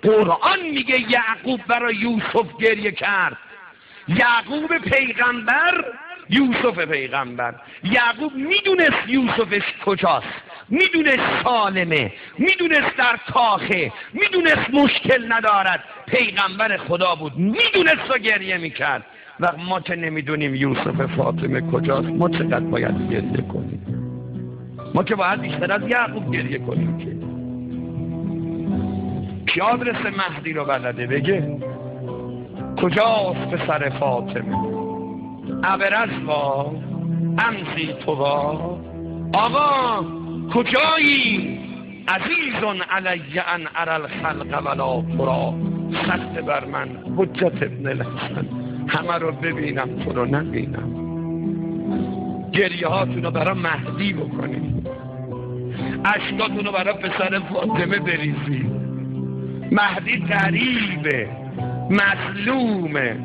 قرآن میگه یعقوب برای یوسف گریه کرد. یعقوب پیغمبر، یوسف پیغمبر. یعقوب میدونست یوسفش کجاست، میدونست سالمه، میدونست در کاخه، میدونست مشکل ندارد، پیغمبر خدا بود، میدونست و گریه میکرد. و ما که نمیدونیم یوسف فاطمه کجاست، ما چقدر باید گریه کنیم؟ ما که باید بیشتر از یعقوب گریه کنیم. که آدرس مهدی رو بلده بگه کجاست پسر فاطمه؟ ابرز با امسی تو با آقا کجایی؟ عزیزون علی ان ارى الخلق ولا ترا، سخت بر من حجت ابن الحسن، همه رو ببینم تو رو نبینم. گریه هاتون رو برای مهدی بکنید، اشکاتون رو برای پسر فاطمه بریزید. مهدی غریبه، مظلومه،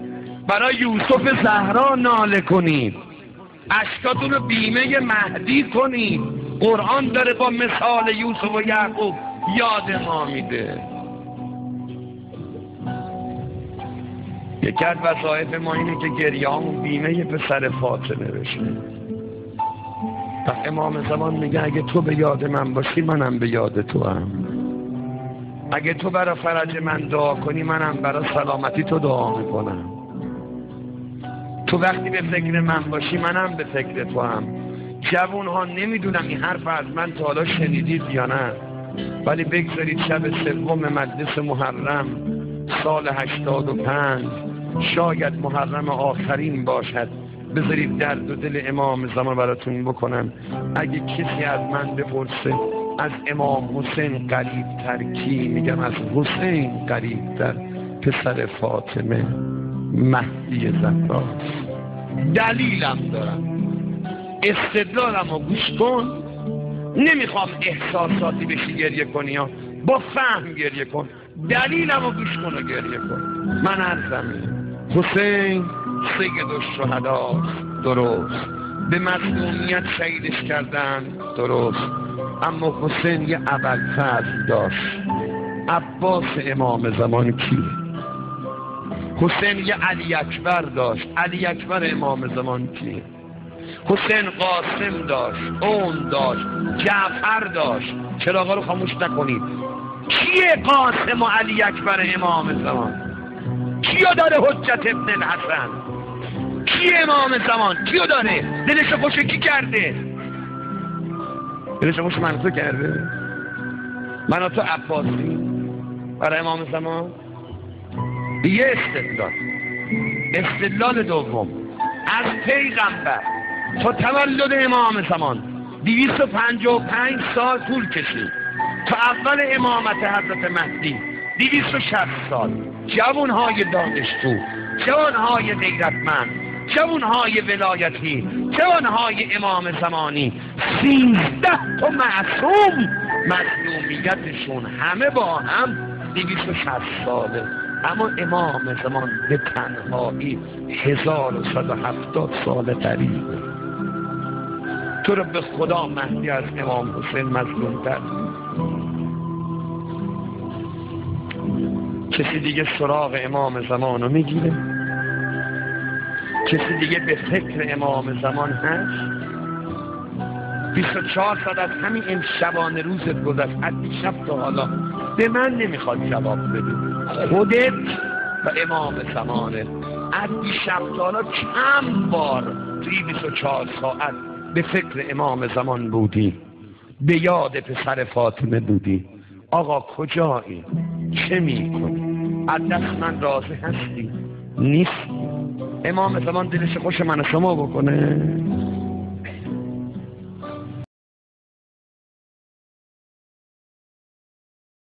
برای یوسف زهرا ناله کنید، اشکاتون رو بیمه مهدی کنید. قرآن داره با مثال یوسف و یعقوب یاد ما میده. یکی از وظایف ما اینه که گریه‌هامون بیمه پسر فاطمه بشه. و امام زمان میگه اگه تو به یاد من باشی منم به یاد تو هم. اگه تو برای فرج من دعا کنی منم برای سلامتی تو دعا میکنم. تو وقتی به فکر من باشی منم به فکر تو هم. جوون ها نمیدونم این حرف از من تا حالا شنیدید یا نه، ولی بگذارید شب سوم مجلس محرم سال 85 شاید محرم آخرین باشد، بذارید درد و دل امام زمان براتون بکنم. اگه کسی از من بپرسه از امام حسین قریب تر کی، میگم از حسین قریب تر پسر فاطمه مهدی زهرا. دلیلم دارم، استدلالم رو گوش کن. نمیخوام احساساتی بشی گریه کنی ها، با فهم گریه کن. دلیلم رو گوش کن و گریه کن. من عرضم حسین سید الشهداست، درست، به مظلومیت شهیدش کردن، درست، اما حسین یه ابوالفضل داشت. عباس امام زمان کیه؟ حسین یه علی اکبر داشت. علی اکبر امام زمان کیه؟ حسین قاسم داشت، اون داشت، جعفر داشت. چراغا رو خاموش نکنید. کیه قاسم و علی اکبر امام زمان؟ کیو داره حجت ابن الحسن؟ کیه امام زمان؟ کیو داره؟ دلش خوش کی کرده؟ دلش خوش منصور کرده؟ من و تو عباسی برای امام زمان. یه استدلال دوم، از پیغمبر تا تولد امام زمان 255 سال طول کشید تا اول امامت حضرت مهدی 260 سال. جوانهای دانشجو، جوانهای غیرتمند، جوانهای ولایتی، جوانهای امام زمانی، 13 تا معصوم مظلومیتشون همه با هم 260 ساله. اما امام زمان به تنهایی 1170 سال قریبه. تو رو به خدا مهدی از امام حسین مظلوم‌تر. کسی دیگه سراغ امام زمان رو میگیره؟ کسی دیگه به فکر امام زمان هست؟ 24 ساعت از همین این شبانه روزت گذشت، از دیشب تا حالا به من نمیخواد جواب بده. خودت و امام زمانت از دیشب تا حالا چند بار توی 24 ساعت به فکر امام زمان بودی؟ به یاد پسر فاطمه بودی؟ آقا کجایی؟ چه میکنی؟ از دست من راضی هستی؟ نیست؟ امام زمان دلش خوش من شما بکنه؟